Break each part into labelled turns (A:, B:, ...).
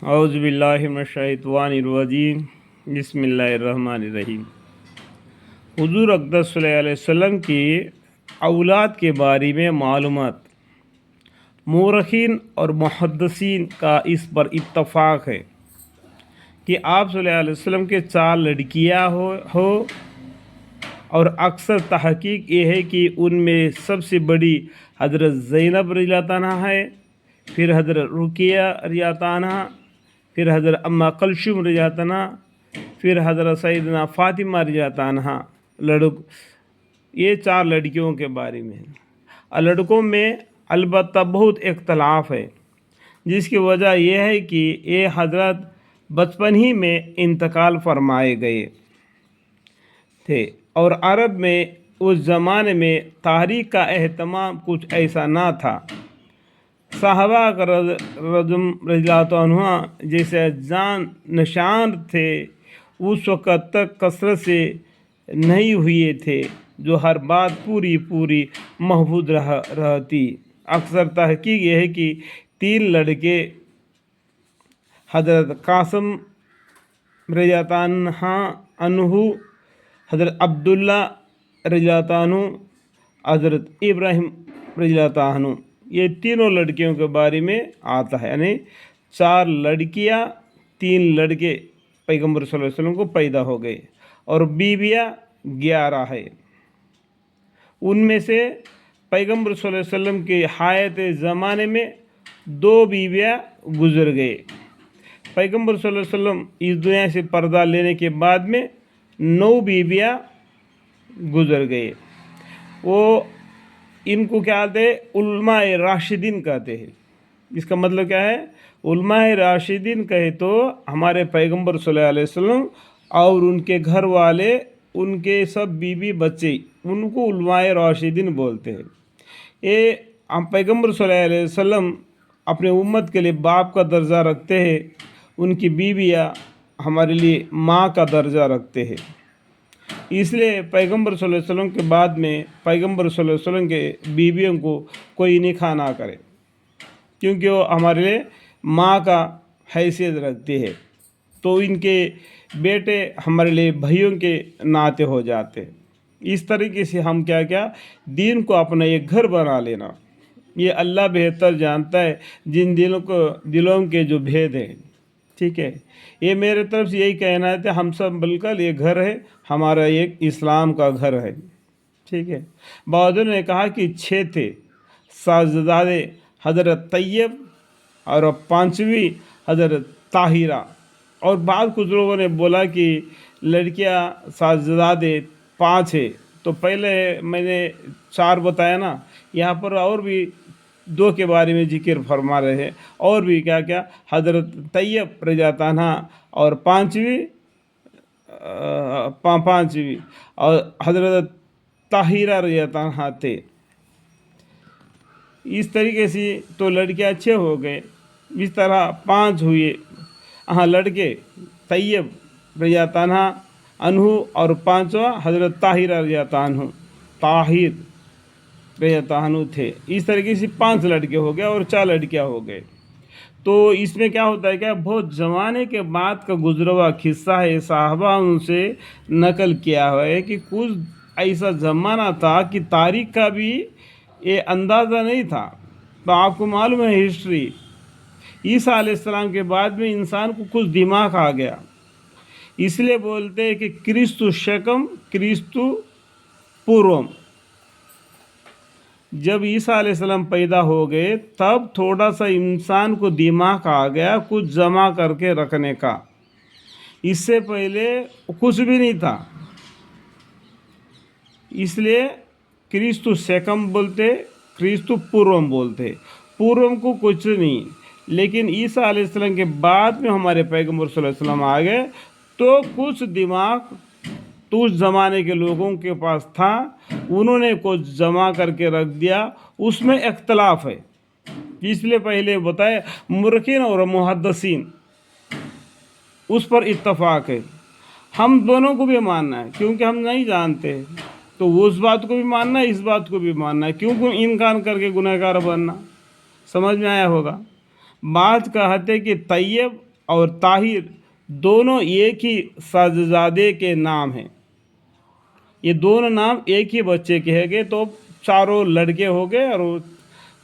A: اعوذ باللہ من الشیطان الرجیم بسم اللہ الرحمن الرحیم۔ حضور اقدس صلی اللہ علیہ وسلم کی اولاد کے بارے میں معلومات۔ مورخین اور محدثین کا اس پر اتفاق ہے کہ آپ صلی اللہ علیہ وسلم کے 4 لڑکیاں ہو اور اکثر تحقیق یہ ہے کہ ان میں سب سے بڑی حضرت زینب رضی اللہ عنہا ہے، پھر حضرت رقیہ رضی اللہ عنہا، پھر حضرت اما کلثوم رضی اللہ عنہا، پھر حضرت سیدنا فاطمہ رضی اللہ عنہا۔ یہ 4 لڑکیوں کے بارے میں ہے۔ لڑکوں میں البتہ بہت اختلاف ہے، جس کی وجہ یہ ہے کہ یہ حضرت بچپن ہی میں انتقال فرمائے گئے تھے، اور عرب میں اس زمانے میں تاریخ کا اہتمام کچھ ایسا نہ تھا۔ صحابہ کا رضی اللہ عنہ جیسے جان نشان تھے اس وقت تک کثرت سے نہیں ہوئے تھے، جو ہر بات پوری محفوظ رہتی۔ اکثر تحقیق یہ ہے کہ 3 لڑکے حضرت قاسم رضی اللہ عنہ، حضرت عبداللہ رضی اللہ عنہ، حضرت ابراہیم رضی اللہ عنہ، یہ تینوں لڑکیوں کے بارے میں آتا ہے، یعنی 4 لڑکیاں 3 لڑکے پیغمبر صلی اللہ علیہ وسلم کو پیدا ہو گئے، اور بیویاں 11 ہے۔ ان میں سے پیغمبر صلی اللہ علیہ وسلم کے حیات زمانے میں 2 بیویاں گزر گئے۔ پیغمبر صلی اللہ علیہ وسلم اس دنیا سے پردہ لینے کے بعد میں 9 بیویاں گزر گئے۔ وہ ان کو کیا کہتے ہیں؟ علماء راشدین کہتے ہیں۔ اس کا مطلب کیا ہے؟ علماء راشدین کہے تو ہمارے پیغمبر صلی اللہ علیہ وسلم اور ان کے گھر والے، ان کے سب بیوی بچے، ان کو علماء راشدین بولتے ہیں۔ یہ ہم پیغمبر صلی اللہ علیہ وسلم اپنے امت کے لیے باپ کا درجہ رکھتے ہیں، ان کی بیویاں ہمارے لیے ماں کا درجہ رکھتے ہیں۔ اس لیے پیغمبر صلی اللہ علیہ وسلم کے بعد میں پیغمبر صلی اللہ علیہ وسلم کے بیویوں کو کوئی نکاح نہ کرے، کیونکہ وہ ہمارے لیے ماں کا حیثیت رکھتی ہے، تو ان کے بیٹے ہمارے لیے بھائیوں کے ناتے ہو جاتے ہیں۔ اس طریقے سے ہم کیا دین کو اپنا ایک گھر بنا لینا، یہ اللہ بہتر جانتا ہے جن دلوں کے جو بھید ہیں، ٹھیک ہے۔ یہ میرے طرف سے یہی کہنا ہے کہ ہم سب مل یہ گھر ہے، ہمارا ایک اسلام کا گھر ہے، ٹھیک ہے۔ بعضوں نے کہا کہ 6 تھے شاہزادے، حضرت طیب اور 5ویں حضرت طاہرہ، اور بعض کچھ لوگوں نے بولا کہ لڑکیاں شاہزادے 5 ہے۔ تو پہلے میں نے 4 بتایا نا، یہاں پر اور بھی 2 کے بارے میں ذکر فرما رہے ہیں، اور بھی کیا حضرت طیب رضی اللہ عنہ اور 5ویں اور حضرت طاہرہ رضی اللہ عنہ تھے۔ اس طریقے سے تو لڑکیاں 6 ہو گئے، اس طرح 5 ہوئے۔ لڑکے طیب رضی اللہ عنہ اور 5واں حضرت طاہرہ رضی اللہ عنہ، طاہر رضی اللہ عنہ تھے۔ اس طریقے سے 5 لڑکے ہو گئے اور 4 لڑکیاں ہو گئے۔ تو اس میں کیا ہوتا ہے بہت زمانے کے بعد کا گزرا ہوا قصہ ہے، صحابہ ان سے نقل کیا ہوا ہے کہ کچھ ایسا زمانہ تھا کہ تاریخ کا بھی یہ اندازہ نہیں تھا۔ تو آپ کو معلوم ہے ہسٹری، عیسیٰ علیہ السلام کے بعد میں انسان کو کچھ دماغ آ گیا، اس لیے بولتے ہیں کہ کرسطو شکم کرسطو پوروم۔ جب عیسیٰ علیہ السلام پیدا ہو گئے تب تھوڑا سا انسان کو دماغ آ گیا کچھ جمع کر کے رکھنے کا، اس سے پہلے کچھ بھی نہیں تھا۔ اس لیے کرسطو شکم بولتے، کرسطو پوروم بولتے، پوروم کو کچھ نہیں۔ لیکن عیسیٰ علیہ السلام کے بعد میں ہمارے پیغمبر صلی اللہ علیہ وسلم آ گئے تو کچھ دماغ تو اس زمانے کے لوگوں کے پاس تھا، انہوں نے کچھ جمع کر کے رکھ دیا، اس میں اختلاف ہے۔ اس لیے پہلے بتائے مورخین اور محدثین اس پر اتفاق ہے۔ ہم دونوں کو بھی ماننا ہے، کیونکہ ہم نہیں جانتے تو اس بات کو بھی ماننا ہے، اس بات کو بھی ماننا ہے، کیونکہ انکار کر کے گنہگار بننا۔ سمجھ میں آیا ہوگا۔ بعض کہتے کہ طیب اور طاہر دونوں ایک ہی شہزادے کے نام ہیں. یہ دونوں نام ایک ہی بچے کے ہیں گے تو چاروں لڑکے ہو گئے اور وہ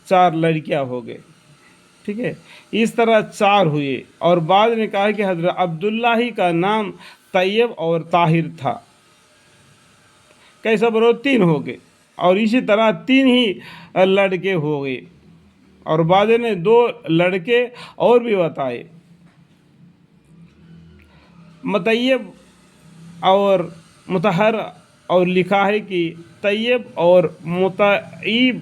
A: 4 لڑکیاں ہو گئے. ٹھیک ہے، اس طرح 4 ہوئے. اور بعد میں کہا کہ حضرت عبداللہ ہی کا نام طیب اور طاہر تھا. کیسا برو 3 ہو گئے. اور اسی طرح 3 ہی لڑکے ہو گئے. اور بعد نے 2 لڑکے اور بھی بتائے، مطیب اور مطہر. اور لکھا ہے کہ طیب اور مطیب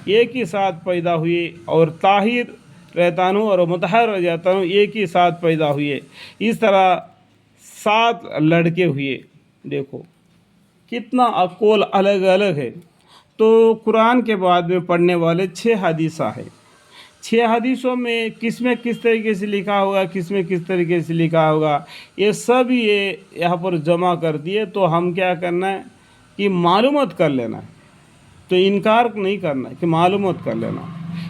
A: ایک ہی ساتھ پیدا ہوئے اور طاہر رہتانو اور مطہر رہتانو ایک ہی ساتھ پیدا ہوئے. اس طرح 7 لڑکے ہوئے. دیکھو کتنا اقوال الگ الگ ہے. تو قرآن کے بعد میں پڑھنے والے 6 حدیثہ ہے. 6 حدیثوں میں کس طریقے سے لکھا ہوگا، کس میں کس طریقے سے لکھا ہوگا، یہ سب یہ یہاں پر جمع کر دیے. تو ہم کیا کرنا ہے کہ معلومات کر لینا ہے. تو انکار نہیں کرنا ہے کہ معلومات کر لینا.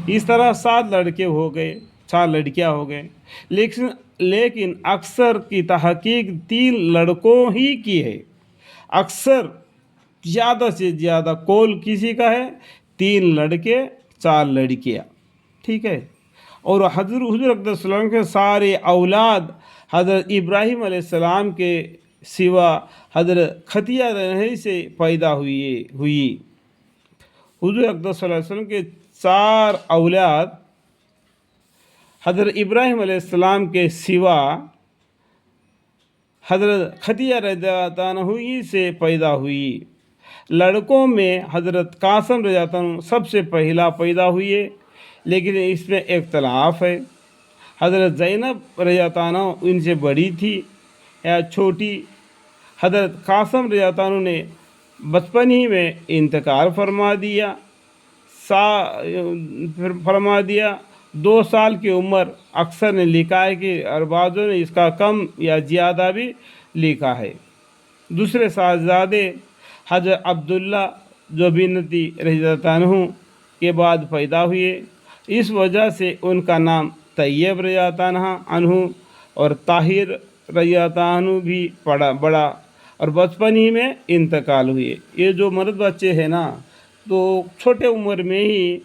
A: اس طرح 7 لڑکے ہو گئے، 4 لڑکیاں ہو گئے. لیکن اکثر کی تحقیق 3 لڑکوں ہی کی ہے. اکثر زیادہ سے زیادہ قول کسی کا ہے 3 لڑکے 4 لڑکیاں. ٹھیک ہے. اور حضور اقدس صلی اللہ علیہ وسلم کے سارے اولاد حضرت ابراہیم علیہ السلام کے سوا حضرت خدیجہ رضی سے پیدا ہوئی. حضور اقدس صلی اللہ علیہ وسلم کے 4 اولاد حضرت ابراہیم علیہ السلام کے سوا حضرت خدیجہ رضی اللہ عنہ سے پیدا ہوئی. لڑکوں میں حضرت قاسم رضی اللہ عنہ سب سے پہلا پیدا ہوئے، لیکن اس میں اختلاف ہے. حضرت زینب رضی اللہ عنہ ان سے بڑی تھی یا چھوٹی. حضرت قاسم رضی اللہ عنہ نے بچپن ہی میں انتقال فرما دیا. 2 سال کی عمر اکثر نے لکھا ہے کہ اور بعضوں نے اس کا کم یا زیادہ بھی لکھا ہے. دوسرے شہزادے حضرت عبداللہ جو بنتی رضی اللہ عنہ کے بعد پیدا ہوئے. اس وجہ سے ان کا نام طیب رضی اللہ عنہ اور طاہر رضی اللہ عنہ بھی بڑا اور بچپن ہی میں انتقال ہوئے. یہ جو مرد بچے ہیں نا تو چھوٹے عمر میں ہی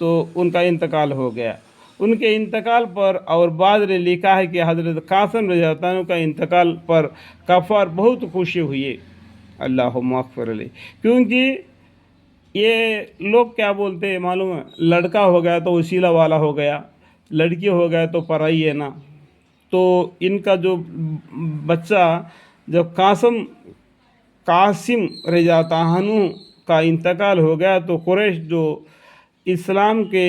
A: تو ان کا انتقال ہو گیا. ان کے انتقال پر اور بعد نے لکھا ہے کہ حضرت قاسم رضی اللہ عنہ کا انتقال پر کفار بہت خوشی ہوئی. اللہم اغفر لی. کیونکہ یہ لوگ کیا بولتے ہیں معلوم ہے، لڑکا ہو گیا تو وسیلہ والا ہو گیا، لڑکی ہو گیا تو پرائی ہے نا. تو ان کا جو بچہ جب قاسم رضی اللہ عنہ کا انتقال ہو گیا تو قریش جو اسلام کے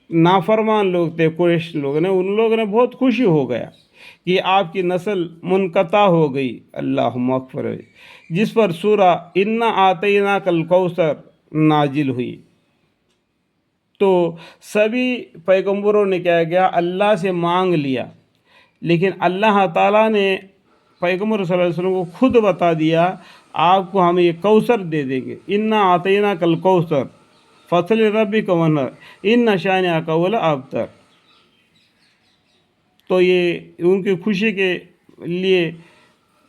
A: نافرمان لوگ تھے، قریش لوگ نے، ان لوگوں نے بہت خوشی ہو گیا کہ آپ کی نسل منقطع ہو گئی. اللہم اغفر لی، جس پر سورہ انا اعطیناک الکوثر نازل ہوئی. تو سبھی پیغمبروں نے کیا کیا، اللہ سے مانگ لیا. لیکن اللہ تعالیٰ نے پیغمبر صلی اللہ علیہ وسلم کو خود بتا دیا آپ کو ہم یہ کوثر دے دیں گے. انا اعطیناک الکوثر فصل ربک وانحر ان شانئک هو الابتر. تو یہ ان کی خوشی کے لیے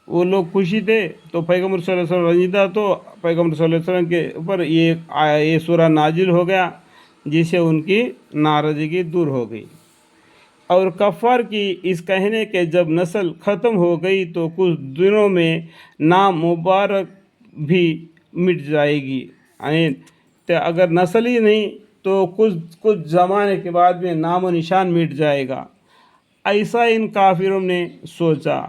A: وہ لوگ خوشی تھے. تو پیغمبر صلی اللہ علیہ وسلم رنجیدہ، تو پیغمبر صلی اللہ علیہ وسلم کے اوپر یہ سورہ نازل ہو گیا جس سے ان کی ناراضگی دور ہو گئی. اور کفار کی اس کہنے کہ جب نسل ختم ہو گئی تو کچھ دنوں میں نام مبارک بھی مٹ جائے گی. تو اگر نسل ہی نہیں تو کچھ زمانے کے بعد میں نام و نشان مٹ جائے گا، ایسا ان کافروں نے سوچا.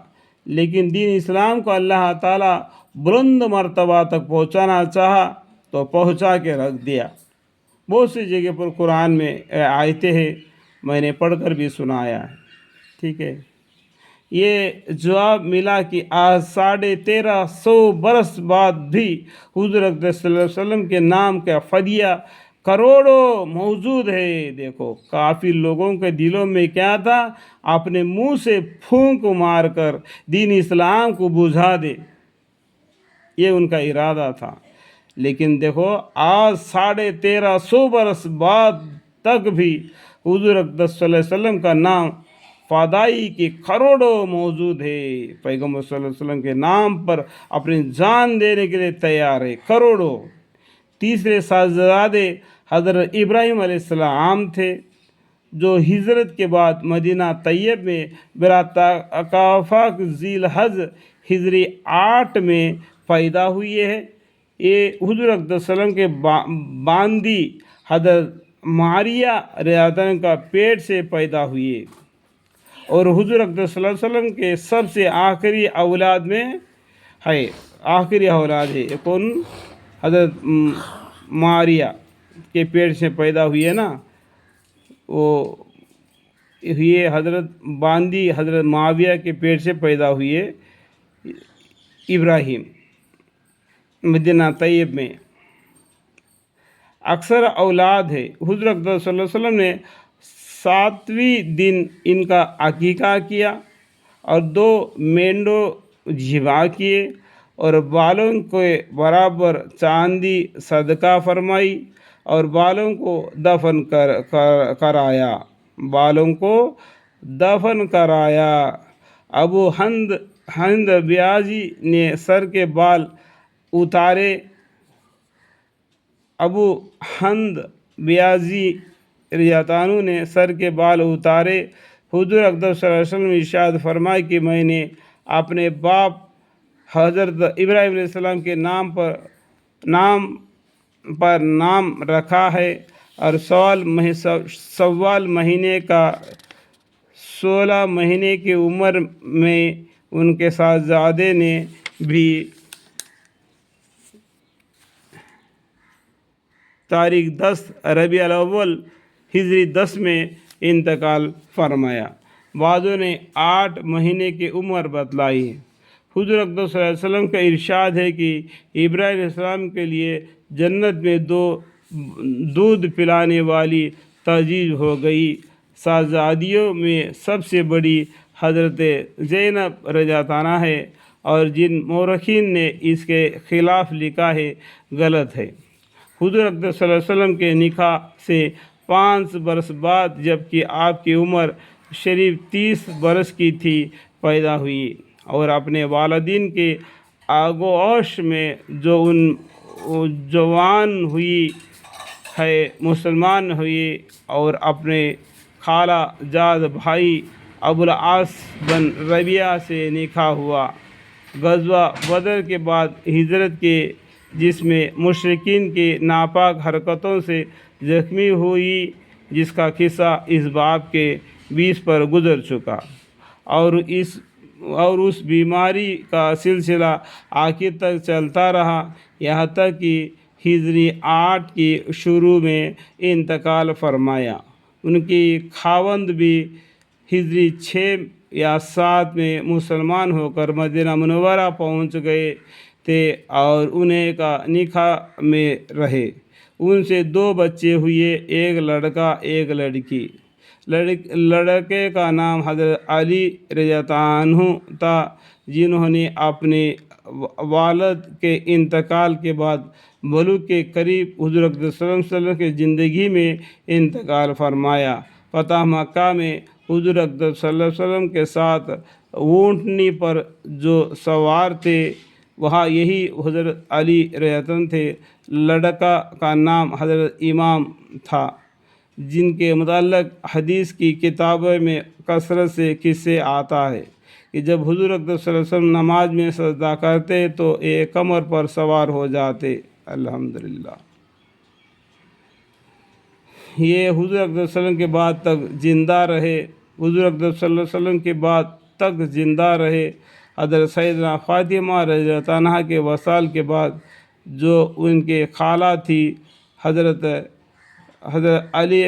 A: لیکن دین اسلام کو اللہ تعالیٰ بلند مرتبہ تک پہنچانا چاہا تو پہنچا کے رکھ دیا. بہت سی جگہ پر قرآن میں آیتیں ہیں، میں نے پڑھ کر بھی سنایا ہے. ٹھیک ہے. یہ جواب ملا کہ آج 1350 برس بعد بھی حضور اقدس صلی اللہ علیہ وسلم کے نام کا فدیہ کروڑوں موجود ہے. دیکھو کافی لوگوں کے دلوں میں کیا تھا، اپنے منہ سے پھونک مار کر دین اسلام کو بجھا دے، یہ ان کا ارادہ تھا. لیکن دیکھو آج 1350 برس بعد تک بھی حضور اقدس صلی اللہ علیہ وسلم کا نام فدائی کے کروڑوں موجود ہے، پیغمبر صلی اللہ علیہ وسلم کے نام پر اپنی جان دینے کے لیے تیار ہے، کروڑوں۔ تیسرے صاحبزادے حضرت ابراہیم علیہ السلام تھے، جو ہجرت کے بعد مدینہ طیب میں براتاکافاک ذی الحج ہجری 8 میں پیدا ہوئے ہیں۔ یہ حضور اقدس صلی اللہ علیہ وسلم کے باندی حضرت ماریہ رضی اللہ کا پیٹ سے پیدا ہوئے، اور حضور اقدس صلی اللہ علیہ وسلم کے سب سے آخری اولاد میں ہے، آخری اولاد ہے کون؟ حضرت ماریہ کے پیٹ سے پیدا ہوئی ہے نا، وہ یہ حضرت باندی حضرت معاویہ کے پیٹ سے پیدا ہوئی ہے ابراہیم مدینہ طیب میں۔ اکثر اولاد ہے، حضور اقدس صلی اللہ علیہ وسلم نے 7ویں دن ان کا عقیقہ کیا اور 2 مینڈوں ذبح کیے، اور بالوں کے برابر چاندی صدقہ فرمائی، اور بالوں کو دفن کرایا، بالوں کو دفن کرایا۔ ابو ہند بیاضی نے سر کے بال اتارے، ابو ہند بیاضی رضی اللہ عنہ نے سر کے بال اتارے۔ حضور اقدس صلی اللہ علیہ وسلم ارشاد فرمائے کہ میں نے اپنے باپ حضرت ابراہیم علیہ السلام کے نام پر نام رکھا ہے، اور سوال مہینے کا 16 مہینے کی عمر میں ان کے صاحبزادے نے بھی تاریخ 10 ربیع الاول ہجری 10 میں انتقال فرمایا۔ بعضوں نے 8 مہینے کی عمر بتلائی ہے۔ حضور اقدس صلی اللہ علیہ وسلم کا ارشاد ہے کہ ابراہیم علیہ السلام کے لیے جنت میں 2 دودھ پلانے والی تجویز ہو گئی۔ صاحبزادیوں میں سب سے بڑی حضرت زینب رضی اللہ عنہا ہے، اور جن مورخین نے اس کے خلاف لکھا ہے غلط ہے۔ حضور اقدس صلی اللہ علیہ وسلم کے نکاح سے 5 برس بعد، جبکہ آپ کی عمر شریف 30 برس کی تھی، پیدا ہوئی، اور اپنے والدین کے آغوش میں جو جوان ہوئی ہے مسلمان ہوئی، اور اپنے خالہ جاد بھائی ابوالعاص بن ربیعہ سے نکاح ہوا۔ غزوہ بدر کے بعد ہجرت کے، جس میں مشرکین کی ناپاک حرکتوں سے زخمی ہوئی، جس کا قصہ اس باب کے 20 پر گزر چکا، اور اس بیماری کا سلسلہ آخر تک چلتا رہا، یہاں تک کہ ہجری 8 کی شروع میں انتقال فرمایا۔ ان کی خاوند بھی ہجری 6 یا 7 میں مسلمان ہو کر مدینہ منورہ پہنچ گئے تھے، اور انہیں کا نکاح میں رہے۔ ان سے 2 بچے ہوئے، ایک لڑکا ایک لڑکی۔ لڑکے کا نام حضرت علی رضی اللہ عنہ تھا، جنہوں نے اپنے والد کے انتقال کے بعد بلوغ کے قریب حضور اقدس صلی اللہ علیہ وسلم کی زندگی میں انتقال فرمایا۔ فتح مکہ میں حضور اقدس صلی اللہ علیہ وسلم کے ساتھ اونٹنی پر جو سوار تھے، وہاں یہی حضرت علی رضی اللہ عنہ تھے۔ لڑکا کا نام حضرت امام تھا، جن کے متعلق حدیث کی کتابوں میں کثرت سے قصے آتا ہے کہ جب حضور اقدس صلی اللہ علیہ وسلم نماز میں سجدہ کرتے تو ایک کمر پر سوار ہو جاتے۔ الحمدللہ، یہ حضور اقدس صلی اللہ علیہ وسلم کے بعد تک زندہ رہے، حضور اقدس صلی اللہ علیہ وسلم کے بعد تک زندہ رہے۔ حضرت سیدنا فاطمہ رضی اللہ عنہا کے وصال کے بعد جو ان کے خالہ تھی، حضرت علی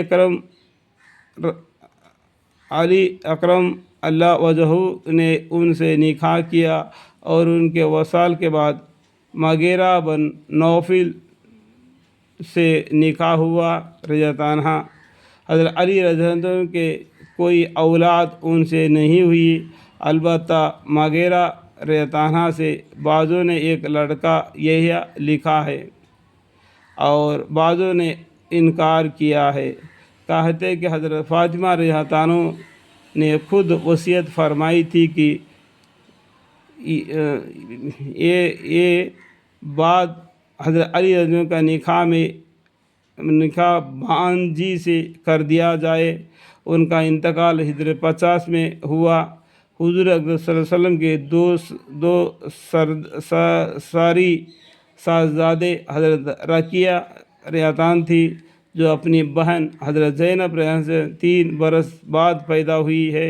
A: اکرم اللہ وجہہ نے ان سے نکاح کیا، اور ان کے وصال کے بعد مغیرہ بن نوفل سے نکاح ہوا رضی اللہ عنہ۔ حضرت علی رضی اللہ عنہ کے کوئی اولاد ان سے نہیں ہوئی، البتہ مغیرہ رضی اللہ عنہ سے بعضوں نے ایک لڑکا یحییٰ لکھا ہے، اور بعضوں نے انکار کیا ہے۔ کہتے کہ حضرت فاطمہ رضی اللہ عنہ نے خود وصیت فرمائی تھی کہ یہ بات حضرت علی رضی اللہ عنہ کا نکاح بھانجی سے کر دیا جائے۔ ان کا انتقال ہجری 50 میں ہوا۔ حضور اکرم صلی اللہ علیہ وسلم کے دو ساری شہزادے حضرت رقیہ ریاتان تھی جو اپنی بہن حضرت زینب ریاتان سے 3 برس بعد پیدا ہوئی ہے،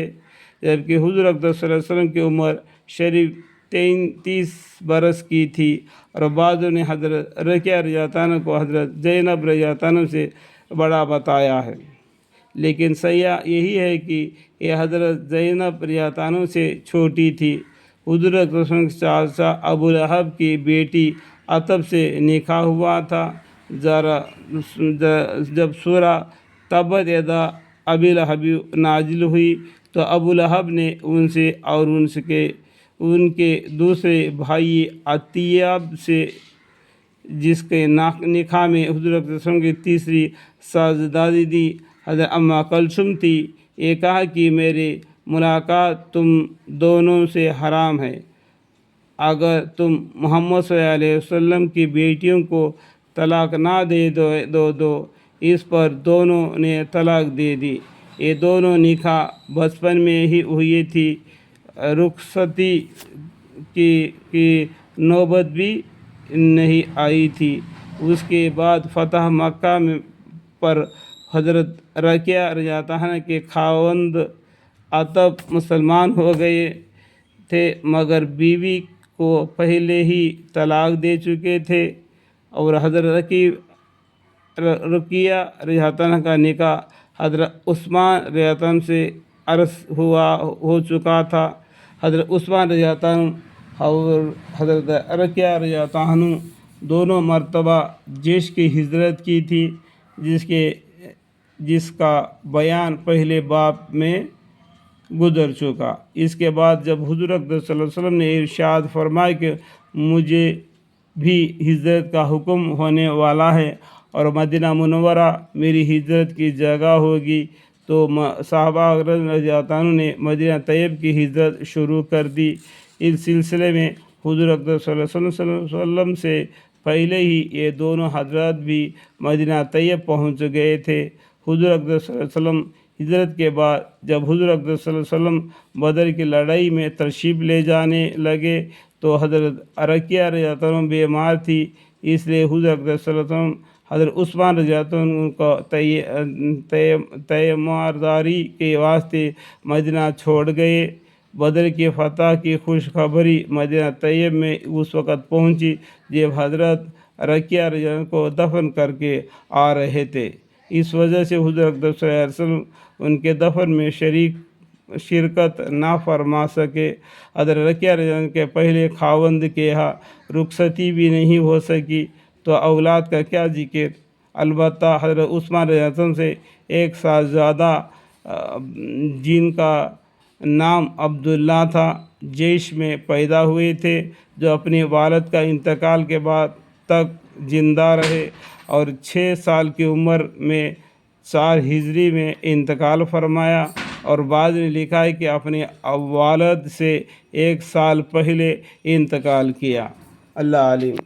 A: جبکہ حضور اکرم صلی اللہ علیہ وسلم کی عمر شریف 33 برس کی تھی، اور بعضوں نے حضرت رقیہ ریاتان کو حضرت زینب ریاتان سے بڑا بتایا ہے، لیکن صحیح یہی ہے کہ یہ حضرت زینب ریاتان سے چھوٹی تھی۔ حضور اکرم صلی اللہ علیہ وسلم کے چاچا ابو لہب کی بیٹی عتب سے نکاح ہوا تھا۔ جب سورہ تبت یدا ابی لہب نازل ہوئی تو ابو لہب نے ان سے اور ان کے دوسرے بھائی عتیب سے، جس کے نکاح میں حضور اکرم صلی اللہ علیہ وسلم کی تیسری شہزادی حضرت ام کلثوم تھی، یہ کہا کہ میری ملاقات تم دونوں سے حرام ہے۔ اگر تم محمد صلی اللہ علیہ وسلم کی بیٹیوں کو طلاق نہ دے دو اس پر دونوں نے طلاق دے دی۔ یہ دونوں نکاح بچپن میں ہی ہوئی تھی۔ رخصتی کی نوبت بھی نہیں آئی تھی۔ اس کے بعد فتح مکہ پر حضرت رقیہ رضی اللہ عنہ کے خاوند عتب مسلمان ہو گئے تھے، مگر بیوی کو پہلے ہی طلاق دے چکے تھے، اور حضرت رقیہ رضی اللہ عنہ کا نکاح حضرت عثمان رضی اللہ عنہ سے عرض ہو چکا تھا۔ حضرت عثمان رضی اللہ عنہ اور حضرت رقیہ رضی اللہ عنہ دونوں مرتبہ جیش کی ہجرت کی تھی، جس کا بیان پہلے باب میں گزر چکا۔ اس کے بعد جب حضور اکرم صلی اللہ علیہ وسلم نے ارشاد فرمایا کہ مجھے بھی ہجرت کا حکم ہونے والا ہے اور مدینہ منورہ میری ہجرت کی جگہ ہوگی، تو صحابہ رضی اللہ عنہ نے مدینہ طیب کی ہجرت شروع کر دی۔ اس سلسلے میں حضور اکرم صلی اللہ علیہ وسلم سے پہلے ہی یہ دونوں حضرات بھی مدینہ طیب پہنچ گئے تھے۔ حضور اکرم صلی اللہ علیہ وسلم ہجرت کے بعد جب حضور اکرم صلی اللہ علیہ وسلم بدر کی لڑائی میں تشریف لے جانے لگے تو حضرت رقیہ رضی اللہ عنہ بیمار تھی، اس لیے حضور اکرم صلی اللہ علیہ وسلم حضرت عثمان رضی اللہ عنہ کو تیمارداری کے واسطے مدینہ چھوڑ گئے۔ بدر کی فتح کی خوشخبری مدینہ طیب میں اس وقت پہنچی جب حضرت رقیہ رضی اللہ عنہ کو دفن کر کے آ رہے تھے۔ اس وجہ سے حضور اکرم صلی اللہ علیہ وسلم ان کے دفن میں شرکت نہ فرما سکے۔ حضرت رقیہ رضی اللہ عنہ کے پہلے خاوند کے ہاں رخصتی بھی نہیں ہو سکی، تو اولاد کا کیا ذکر۔ البتہ حضرت عثمان رضی اللہ عنہ سے ایک سال زیادہ جن کا نام عبداللہ تھا، جیش میں پیدا ہوئے تھے، جو اپنے والد کا انتقال کے بعد تک زندہ رہے اور 6 سال کی عمر میں 4 ہجری میں انتقال فرمایا، اور بعد نے لکھا ہے کہ اپنے والد سے 1 سال پہلے انتقال کیا۔ اللہ عالم۔